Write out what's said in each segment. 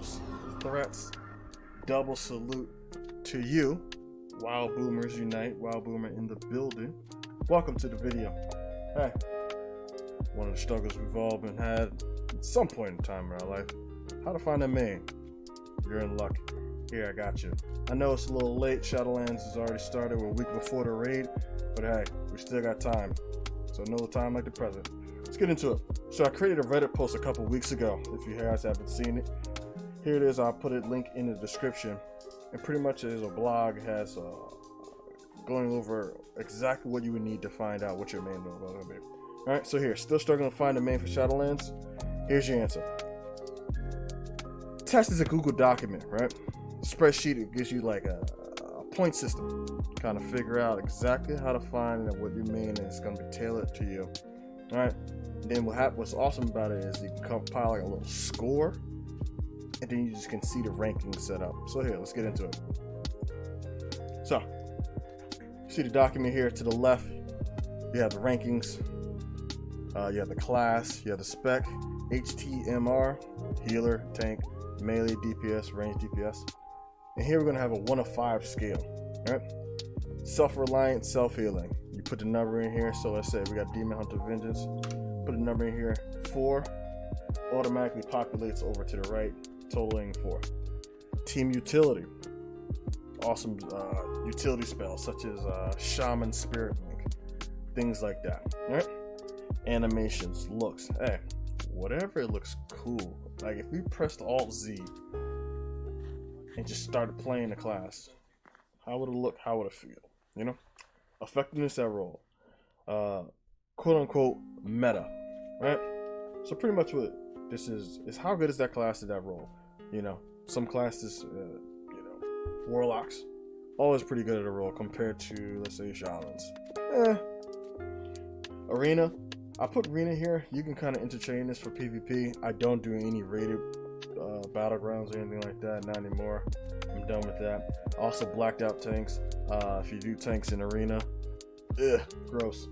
those threats. Double salute to you. Wild Boomers Unite. Wild Boomer in the building. Welcome to the video. Hey, one of the struggles we've all been had at some point in time in our life. How to find a main. You're in luck. Here, I got you. I know it's a little late. Shadowlands has already started. We're a week before the raid. But hey, we still got time. So no time like the present. Let's get into it. So I created a Reddit post a couple weeks ago. If you guys haven't seen it, here it is. I'll put it link in the description. And pretty much it is a blog. It has going over exactly what you would need to find out what your main is going to be. Alright, so here, still struggling to find a main for Shadowlands? Here's your answer. Test is a Google document, right? Spreadsheet, it gives you like a point system. Kind of figure out exactly how to find and what your main is going to be tailored to you. Alright, then what's awesome about it is you can compile like a little score, and then you just can see the rankings set up. So here, let's get into it. So, see the document here to the left, you have the rankings, you have the class, you have the spec, HTMR, healer, tank, melee, DPS, range DPS. And here we're going to have a 1 of 5 scale. Right? Self-reliant, self-healing. You put the number in here, so let's say we got Demon Hunter Vengeance. Put the number in here, 4, automatically populates over to the right, totaling 4. Team utility. Awesome utility spells such as Shaman Spirit Link, things like that. Right? Animations, looks, hey, whatever it looks cool. Like if we pressed Alt Z and just started playing the class, how would it look? How would it feel? You know, effectiveness at roll, quote unquote meta, right? So pretty much what this is how good is that class at that role? You know, some classes, you know, warlocks, always pretty good at a role compared to, let's say, Shadowlands. Arena, I put arena here. You can kind of interchain this for PvP. I don't do any rated battlegrounds or anything like that, not anymore. I'm done with that. Also blacked out tanks. If you do tanks in arena, gross.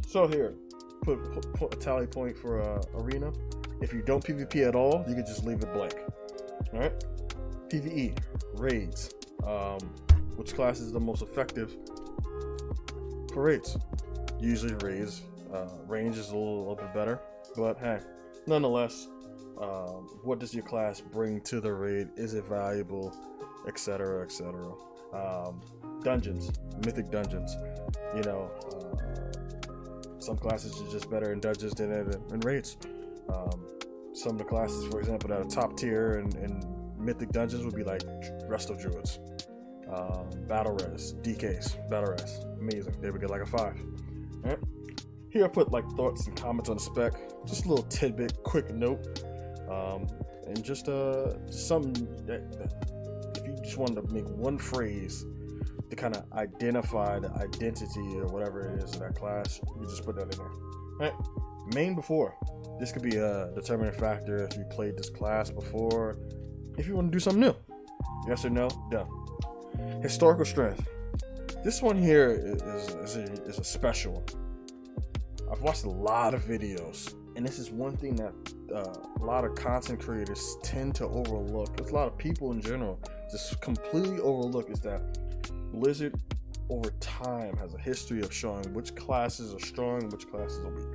So here, put a tally point for arena. If you don't PvP at all, you can just leave it blank. All right. PvE, raids. Which class is the most effective for raids? Usually raids. Range is a little bit better, but hey, nonetheless, what does your class bring to the raid? Is it valuable, etc., etc. Dungeons, mythic dungeons. You know, some classes are just better in dungeons than in raids. Some of the classes, for example, that are top tier in mythic dungeons would be like Resto Druids, Battle Res, DKs, Battle Res, amazing. They would get like a 5. All right. Here I put like thoughts and comments on the spec, just a little tidbit, quick note, and just something that if you just wanted to make one phrase to kind of identify the identity or whatever it is of that class, you just put that in there. All right, main before. This could be a determining factor if you played this class before, if you want to do something new. Yes or no? Done. Historical strength. This one here is a special one. I've watched a lot of videos, and this is one thing that a lot of content creators tend to overlook. There's a lot of people in general just completely overlook, is that Blizzard over time has a history of showing which classes are strong, which classes are weak.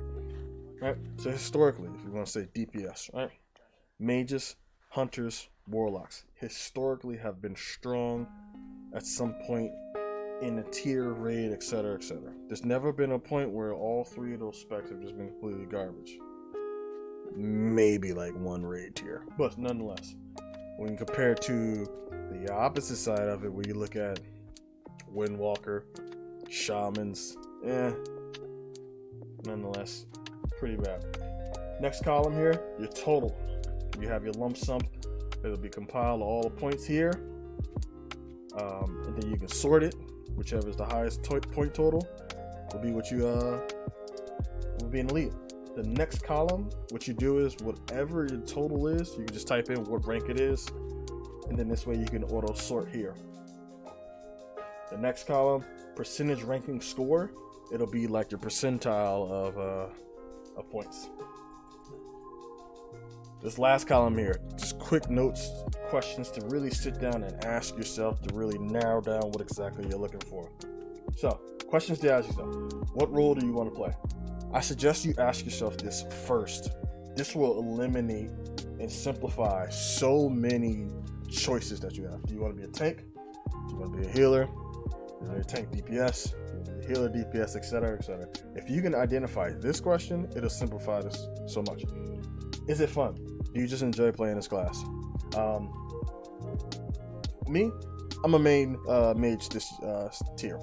Right? So historically, if you want to say DPS, right? Mages, hunters, warlocks historically have been strong at some point in a tier, raid, etc., etc. There's never been a point where all 3 of those specs have just been completely garbage. Maybe like 1 raid tier, but nonetheless, when compared to the opposite side of it, where you look at Windwalker, Shamans, nonetheless, pretty bad. Next column here, your total. You have your lump sum. It'll be compiled all the points here, and then you can sort it. Whichever is the highest point total will be what you will be in the lead. The next column, what you do is whatever your total is, you can just type in what rank it is, and then this way you can auto sort here. The next column, percentage ranking score, it'll be like your percentile of points. This last column here, just quick notes, questions to really sit down and ask yourself to really narrow down what exactly you're looking for. So, questions to ask yourself. What role do you want to play? I suggest you ask yourself this first. This will eliminate and simplify so many choices that you have. Do you want to be a tank? Do you want to be a healer? Do you want to be a tank DPS? Do you want to be a healer DPS, etc., etc.? If you can identify this question, it'll simplify this so much. Is it fun? Do you just enjoy playing this class? Me, I'm a main mage this tier.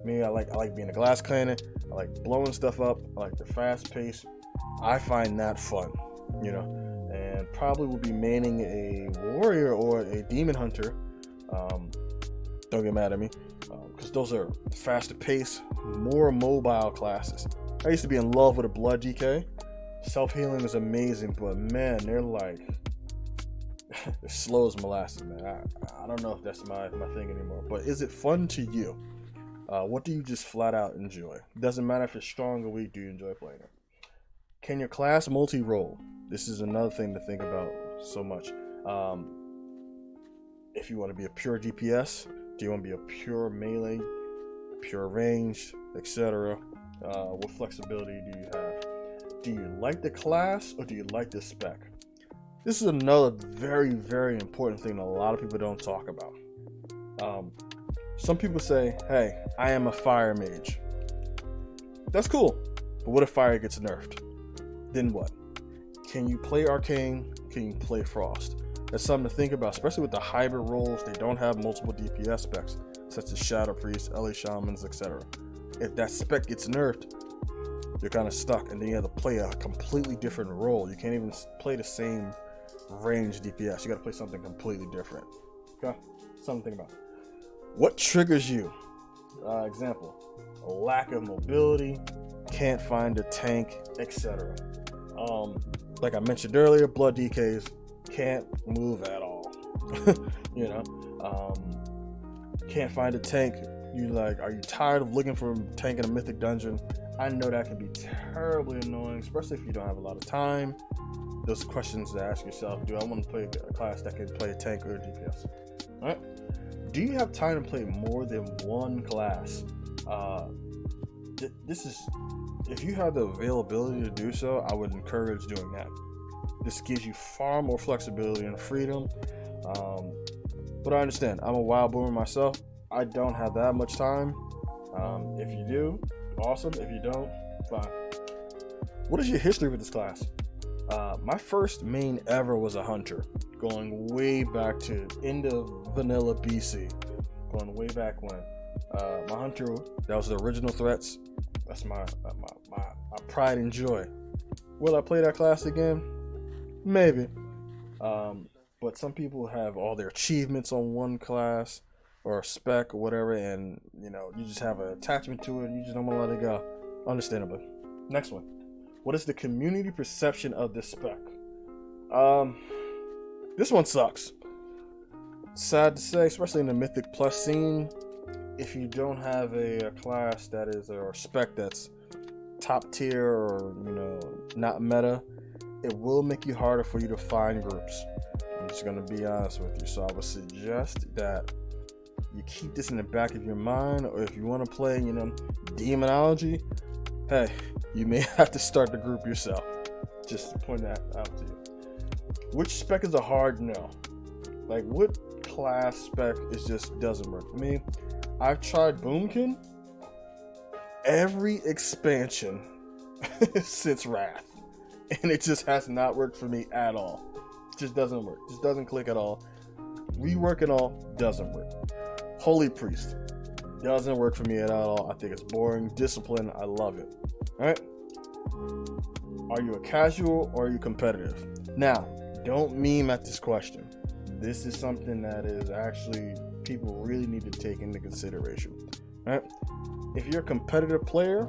Me, I like being a glass cannon. I like blowing stuff up. I like the fast pace. I find that fun, you know. And probably will be maining a warrior or a demon hunter. Don't get mad at me, because those are faster pace, more mobile classes. I used to be in love with a blood DK. Self-healing is amazing, but man, they're like they're slow as molasses, man. I don't know if that's my thing anymore. But is it fun to you? What do you just flat out enjoy? Doesn't matter if it's strong or weak, do you enjoy playing it? Can your class multi-role? This is another thing to think about so much. If you want to be a pure DPS, do you want to be a pure melee, pure range, etc.? What flexibility do you have? Do you like the class or do you like the spec? This is another very, very important thing that a lot of people don't talk about. Some people say, hey, I am a fire mage. That's cool, but what if fire gets nerfed? Then what? Can you play arcane? Can you play frost? That's something to think about, especially with the hybrid roles. They don't have multiple DPS specs, such as Shadow Priests, LA Shamans, etc. If that spec gets nerfed, you're kind of stuck, and then you have to play a completely different role. You can't even play the same range DPS. You got to play something completely different. Okay, something to think about. What triggers you? Example: a lack of mobility, can't find a tank, etc. Like I mentioned earlier, blood DKs can't move at all. You know, can't find a tank. You like, are you tired of looking for a tank in a mythic dungeon? I know that can be terribly annoying, especially if you don't have a lot of time. Those questions to ask yourself: do I want to play a class that can play a tank or a DPS? All right. Do you have time to play more than one class? This is, if you have the availability to do so, I would encourage doing that. This gives you far more flexibility and freedom. But I understand, I'm a wild boomer myself. I don't have that much time. If you do, awesome. If you don't, fine. What is your history with this class? My first main ever was a hunter, going way back to end of vanilla BC, going way back when. My hunter, that was the original threats. That's my pride and joy. Will I play that class again? Maybe. But some people have all their achievements on one class or a spec or whatever, and you know, you just have an attachment to it and you just don't want to let it go. Understandably. Next one. What is the community perception of this spec? This one sucks. Sad to say, especially in the Mythic Plus scene, if you don't have a class that is, or spec that's top tier or, you know, not meta, it will make you harder for you to find groups. I'm just gonna be honest with you. So I would suggest that you keep this in the back of your mind, or if you want to play, you know, demonology, hey, you may have to start the group yourself. Just to point that out to you. Which spec is a hard no? Like, what class spec just doesn't work for me? I've tried Boomkin every expansion since Wrath, and it just has not worked for me at all. It just doesn't work. Just doesn't click at all. Rework and all doesn't work. Holy Priest doesn't work for me at all. I think it's boring. Discipline, I love it. All right. Are you a casual or are you competitive? Now, don't meme at this question. This is something that is actually people really need to take into consideration. All right. If you're a competitive player,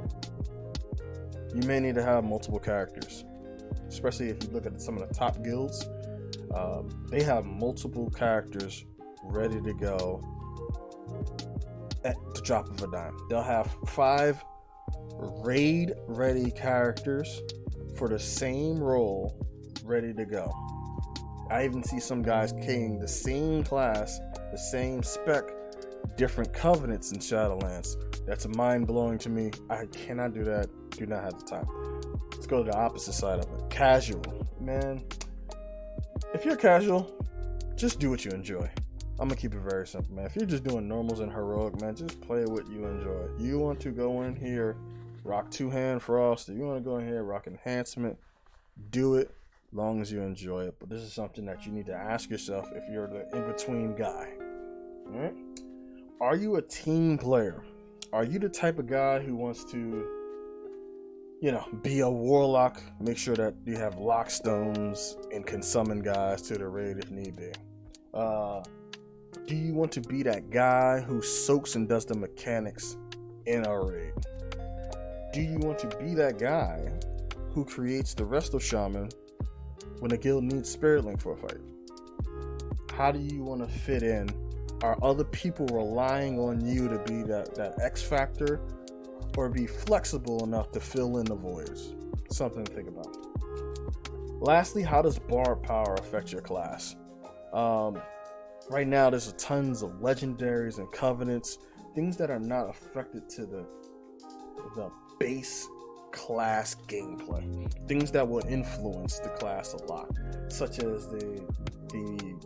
you may need to have multiple characters, especially if you look at some of the top guilds. They have multiple characters ready to go at the drop of a dime. They'll have 5 raid ready characters for the same role ready to go. I even see some guys carrying the same class, the same spec, different covenants in Shadowlands. That's mind-blowing to me. I cannot do that. Do not have the time. Let's go to the opposite side of it. Casual. Man, if you're casual, just do what you enjoy. I'm gonna keep it very simple, man. If you're just doing normals and heroic, man, just play what you enjoy. You want to go in here, rock two-hand frost. If you want to go in here, rock enhancement, do it as long as you enjoy it. But this is something that you need to ask yourself if you're the in-between guy. All right? Are you a team player? Are you the type of guy who wants to, be a warlock, make sure that you have lock stones and can summon guys to the raid if need be? Do you want to be that guy who soaks and does the mechanics in a raid? Do you want to be that guy who creates the resto shaman when a guild needs spirit link for a fight? How do you want to fit in? Are other people relying on you to be that X factor, or be flexible enough to fill in the voids? Something to think about. Lastly, how does bard power affect your class? Right now, there's tons of legendaries and covenants, things that are not affected to the base class gameplay, things that will influence the class a lot, such as the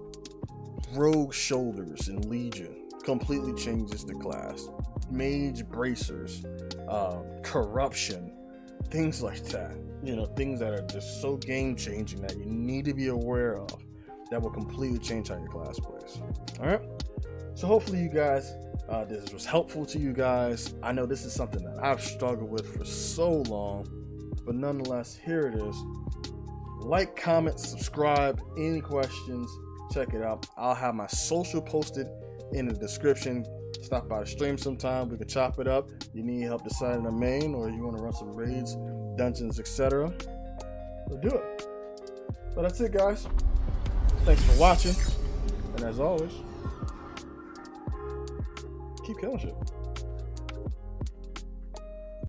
rogue shoulders in Legion completely changes the class, mage bracers, corruption, things like that. Things that are just so game changing that you need to be aware of, that will completely change how your class plays. All right, so hopefully you guys, this was helpful to you guys. I know this is something that I've struggled with for so long, but nonetheless, here it is. Like, comment, subscribe. Any questions, check it out. I'll have my social posted in the description. Stop by the stream sometime. We can chop it up. You need help deciding a main, or you want to run some raids, dungeons, etc. We'll do it. But that's it, guys. Thanks for watching. And as always, keep killing shit.